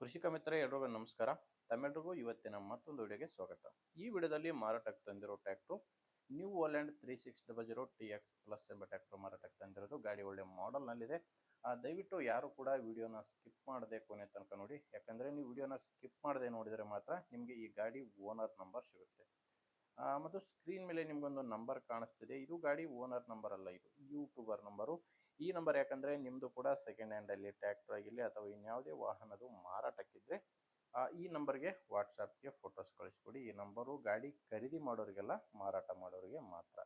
ಕೃಷಿಕ ಮಿತ್ರ ಎಲ್ರಿಗೂ ನಮಸ್ಕಾರ. ತಮ್ಮೆಲ್ರಿಗೂ ಇವತ್ತಿನ ಮತ್ತೊಂದು ವಿಡಿಯೋಗೆ ಸ್ವಾಗತ. ಈ ವಿಡಿಯೋದಲ್ಲಿ ಮಾರಾಟಕ್ಕೆ ತಂದಿರೋ tractor New Holland 3600 TX plus ಎಂಬ ಟ್ರ್ಯಾಕ್ಟರ್ ಮಾರಾಟಕ್ಕೆ ತಂದಿರೋದು. ಗಾಡಿ ಒಳ್ಳೆ ಮಾಡೆಲ್ನಲ್ಲಿದೆ. ದಯವಿಟ್ಟು ಯಾರು ಕೂಡ ವಿಡಿಯೋನ ಸ್ಕಿಪ್ ಮಾಡದೆ ಕೊನೆ ತನಕ ನೋಡಿ, ಯಾಕಂದರೆ ನೀವು ವಿಡಿಯೋನ ಸ್ಕಿಪ್ ಮಾಡದೆ ನೋಡಿದರೆ ಮಾತ್ರ ನಿಮಗೆ ಈ ಗಾಡಿ ಓನರ್ ನಂಬರ್ ಸಿಗುತ್ತೆ. ಮತ್ತು ಸ್ಕ್ರೀನ್ ಮೇಲೆ ನಿಮಗೊಂದು ನಂಬರ್ ಕಾಣಿಸ್ತಿದೆ, ಇದು ಗಾಡಿ ಓನರ್ ನಂಬರ್ ಅಲ್ಲ, ಇದು ಯೂಟ್ಯೂಬರ್ ನಂಬರು. ಈ ನಂಬರ್ ಯಾಕಂದರೆ ನಿಮ್ಮದು ಕೂಡ ಸೆಕೆಂಡ್ ಹ್ಯಾಂಡಲ್ಲಿ ಟ್ರ್ಯಾಕ್ಟರ್ ಆಗಿರಲಿ ಅಥವಾ ಇನ್ಯಾವುದೇ ವಾಹನದು ಮಾರಾಟಕ್ಕಿದ್ದರೆ ಈ ನಂಬರ್ಗೆ ವಾಟ್ಸಪ್ಗೆ ಫೋಟೋಸ್ ಕಳಿಸ್ಕೊಡಿ. ಈ ನಂಬರು ಗಾಡಿ ಖರೀದಿ ಮಾಡೋರಿಗೆಲ್ಲ, ಮಾರಾಟ ಮಾಡೋರಿಗೆ ಮಾತ್ರ.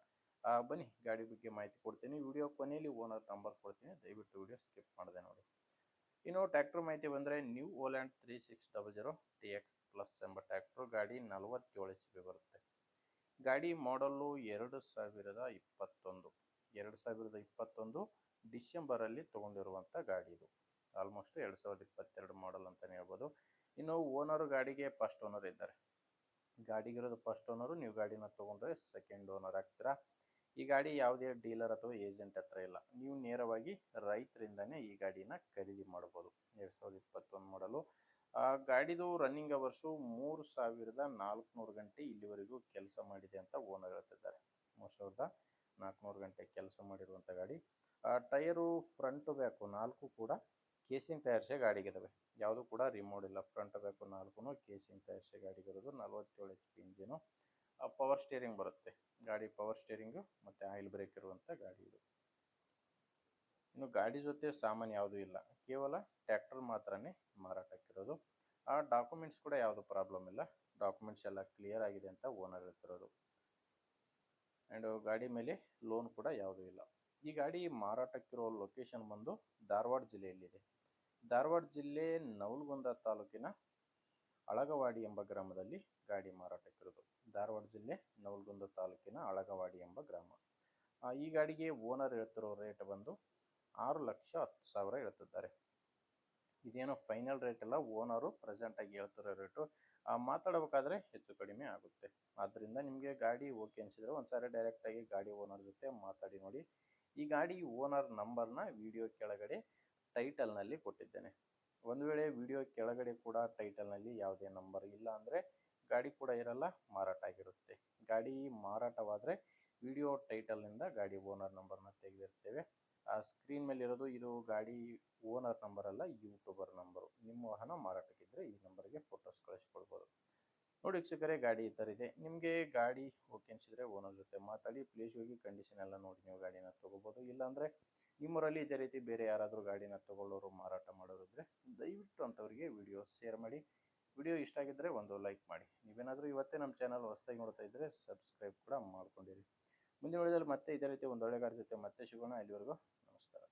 ಬನ್ನಿ ಗಾಡಿ ಬಗ್ಗೆ ಮಾಹಿತಿ ಕೊಡ್ತೀನಿ. ವಿಡಿಯೋ ಕೊನೆಯಲ್ಲಿ ಓನರ್ ನಂಬರ್ ಕೊಡ್ತೀನಿ, ದಯವಿಟ್ಟು ವಿಡಿಯೋ ಸ್ಕಿಪ್ ಮಾಡದೆ ನೋಡಿ. ಇನ್ನು ಟ್ರ್ಯಾಕ್ಟರ್ ಮಾಹಿತಿ ಬಂದರೆ ನ್ಯೂ ಹೋಲ್ಯಾಂಡ್ 3600 TX ಪ್ಲಸ್ ಎಂಬ ಟ್ರ್ಯಾಕ್ಟರ್ ಗಾಡಿ 47 HP ಬರುತ್ತೆ. ಗಾಡಿ ಮಾಡಲ್ಲು 2021 ಡಿಸೆಂಬರಲ್ಲಿ ತೊಗೊಂಡಿರುವಂಥ ಗಾಡಿ ಇದು. ಆಲ್ಮೋಸ್ಟ್ 2022 ಮಾಡಲ್ ಅಂತಲೇ ಹೇಳ್ಬೋದು. ಇನ್ನು ಓನರು ಗಾಡಿಗೆ ಫಸ್ಟ್ ಓನರ್ ಇದ್ದಾರೆ. ಗಾಡಿಗಿರೋದು ಫಸ್ಟ್ ಓನರು. ನೀವು ಗಾಡಿನ ತೊಗೊಂಡ್ರೆ ಸೆಕೆಂಡ್ ಓನರ್ ಆಗ್ತೀರಾ. ಈ ಗಾಡಿ ಯಾವುದೇ ಡೀಲರ್ ಅಥವಾ ಏಜೆಂಟ್ ಹತ್ರ ಇಲ್ಲ, ನೀವು ನೇರವಾಗಿ ರೈತರಿಂದನೇ ಈ ಗಾಡಿನ ಖರೀದಿ ಮಾಡ್ಬೋದು. 2021 ಮಾಡಲು. ಗಾಡಿದು ರನ್ನಿಂಗ್ ಅವರ್ಸು 3400 ಗಂಟೆ ಇಲ್ಲಿವರೆಗೂ ಕೆಲಸ ಮಾಡಿದೆ ಅಂತ ಓನರ್ ಹೇಳ್ತಿದ್ದಾರೆ. 3400 ಗಂಟೆ ಕೆಲಸ ಮಾಡಿರುವಂಥ ಗಾಡಿ. ಟೈರು ಫ್ರಂಟು ಬ್ಯಾಕು 4 ಕೂಡ ಕೇಸಿಂಗ್ ಟೈರ್ಸೇ ಗಾಡಿಗಿದ್ದಾವೆ, ಯಾವುದು ಕೂಡ ರಿಮೋಡ್ ಇಲ್ಲ. ಫ್ರಂಟ್ ಬ್ಯಾಕು 4 ಕೇಸಿಂಗ್ ಟೈರ್ಸೇ ಗಾಡಿಗಿರೋದು. 47 HP ಇಂಜಿನು. ಪವರ್ ಸ್ಟೇರಿಂಗ್ ಬರುತ್ತೆ ಗಾಡಿ, ಪವರ್ ಸ್ಟೇರಿಂಗು ಮತ್ತು ಆಯಿಲ್ ಬ್ರೇಕ್ ಇರುವಂಥ ಗಾಡಿ ಇದು. ಇನ್ನು ಗಾಡಿ ಜೊತೆ ಸಾಮಾನು ಯಾವುದೂ ಇಲ್ಲ, ಕೇವಲ ಟ್ರ್ಯಾಕ್ಟರ್ ಮಾತ್ರನೇ ಮಾರಾಟಕ್ಕಿರೋದು. ಡಾಕ್ಯುಮೆಂಟ್ಸ್ ಕೂಡ ಯಾವುದು ಪ್ರಾಬ್ಲಮ್ ಇಲ್ಲ, ಡಾಕ್ಯುಮೆಂಟ್ಸ್ ಎಲ್ಲ ಕ್ಲಿಯರ್ ಆಗಿದೆ ಅಂತ ಓನರ್ ಹೇಳ್ತಿರೋದು. ಆ್ಯಂಡ್ ಗಾಡಿ ಮೇಲೆ ಲೋನ್ ಕೂಡ ಯಾವುದೂ ಇಲ್ಲ. ಈ ಗಾಡಿ ಮಾರಾಟಕ್ಕಿರೋ ಲೊಕೇಶನ್ ಬಂದು ಧಾರವಾಡ ಜಿಲ್ಲೆಯಲ್ಲಿದೆ. ಧಾರವಾಡ ಜಿಲ್ಲೆ ನವಲಗುಂದ ತಾಲೂಕಿನ ಅಳಗವಾಡಿ ಎಂಬ ಗ್ರಾಮದಲ್ಲಿ ಗಾಡಿ ಮಾರಾಟಕ್ಕಿರೋದು. ಧಾರವಾಡ ಜಿಲ್ಲೆ ನವಲಗುಂದ ತಾಲೂಕಿನ ಅಳಗವಾಡಿ ಎಂಬ ಗ್ರಾಮ. ಈ ಗಾಡಿಗೆ ಓನರ್ ಹೇಳ್ತಿರೋ ರೇಟ್ ಬಂದು 6,10,000 ಹೇಳ್ತಿದ್ದಾರೆ. ಇದೇನೋ ಫೈನಲ್ ರೇಟ್ ಅಲ್ಲ, ಓನರು ಪ್ರೆಸೆಂಟಾಗಿ ಹೇಳ್ತಿರೋ ರೇಟು. ಮಾತಾಡಬೇಕಾದ್ರೆ ಹೆಚ್ಚು ಕಡಿಮೆ ಆಗುತ್ತೆ. ಆದ್ದರಿಂದ ನಿಮಗೆ ಗಾಡಿ ಓಕೆ ಅನಿಸಿದರೆ ಒಂದ್ಸಾರಿ ಡೈರೆಕ್ಟಾಗಿ ಗಾಡಿ ಓನರ್ ಜೊತೆ ಮಾತಾಡಿ ನೋಡಿ. ಈ ಗಾಡಿ ಓನರ್ ನಂಬರ್ನ ವಿಡಿಯೋ ಕೆಳಗಡೆ ಟೈಟಲ್ನಲ್ಲಿ ಕೊಟ್ಟಿದ್ದೇನೆ. ಒಂದು ವೇಳೆ ವಿಡಿಯೋ ಕೆಳಗಡೆ ಕೂಡ ಟೈಟಲ್ನಲ್ಲಿ ಯಾವುದೇ ನಂಬರ್ ಇಲ್ಲ ಅಂದರೆ ಗಾಡಿ ಕೂಡ ಇರಲ್ಲ, ಮಾರಾಟ ಆಗಿರುತ್ತೆ. ಗಾಡಿ ಮಾರಾಟವಾದರೆ ವಿಡಿಯೋ ಟೈಟಲ್ನಿಂದ ಗಾಡಿ ಓನರ್ ನಂಬರ್ನ ತೆಗೆದಿರ್ತೇವೆ. ಸ್ಕ್ರೀನ್ ಮೇಲೆ ಇರೋದು ಇದು ಗಾಡಿ ಓನರ್ ನಂಬರ್ ಅಲ್ಲ, ಯೂಟ್ಯೂಬರ್ ನಂಬರು. ನಿಮ್ಮ ವಾಹನ ಮಾರಾಟಕ್ಕಿದ್ದರೆ ಈ ನಂಬರ್ಗೆ ಫೋಟೋಸ್ ಕಳಿಸ್ಕೊಳ್ಬೋದು. ನೋಡಿ ವೀಕ್ಷಕರೇ, ಗಾಡಿ ಈ ಥರ ಇದೆ. ನಿಮಗೆ ಗಾಡಿ ಓಕೆ ಅನಿಸಿದರೆ ಓನರ್ ಜೊತೆ ಮಾತಾಡಿ, ಪ್ಲೇಸ್ ಹೋಗಿ ಕಂಡೀಷನ್ ಎಲ್ಲ ನೋಡಿ ನೀವು ಗಾಡಿನ ತೊಗೋಬೋದು. ಇಲ್ಲಾಂದರೆ ನಿಮ್ಮೂರಲ್ಲಿ ಇದೇ ರೀತಿ ಬೇರೆ ಯಾರಾದರೂ ಗಾಡಿನ ತೊಗೊಳ್ಳೋರು, ಮಾರಾಟ ಮಾಡೋರು ಇದ್ದರೆ ದಯವಿಟ್ಟು ಅಂಥವ್ರಿಗೆ ವಿಡಿಯೋ ಶೇರ್ ಮಾಡಿ. ವಿಡಿಯೋ ಇಷ್ಟ ಆಗಿದ್ದರೆ ಒಂದು ಲೈಕ್ ಮಾಡಿ. ನೀವೇನಾದರೂ ಇವತ್ತೇ ನಮ್ಮ ಚಾನಲ್ ಹೊಸದಾಗಿ ನೋಡ್ತಾ ಇದ್ದರೆ ಸಬ್ಸ್ಕ್ರೈಬ್ ಕೂಡ ಮಾಡ್ಕೊಂಡಿರಿ. ಮುಂದಿನ ವಿಡಿಯೋದಲ್ಲಿ ಮತ್ತೆ ಇದೇ ರೀತಿ ಒಂದು ಒಳ್ಳೆ ಗಾಡಿ ಜೊತೆ ಮತ್ತೆ ಸಿಗೋಣ. ಅಲ್ಲಿವರೆಗೂ ನಮಸ್ಕಾರ.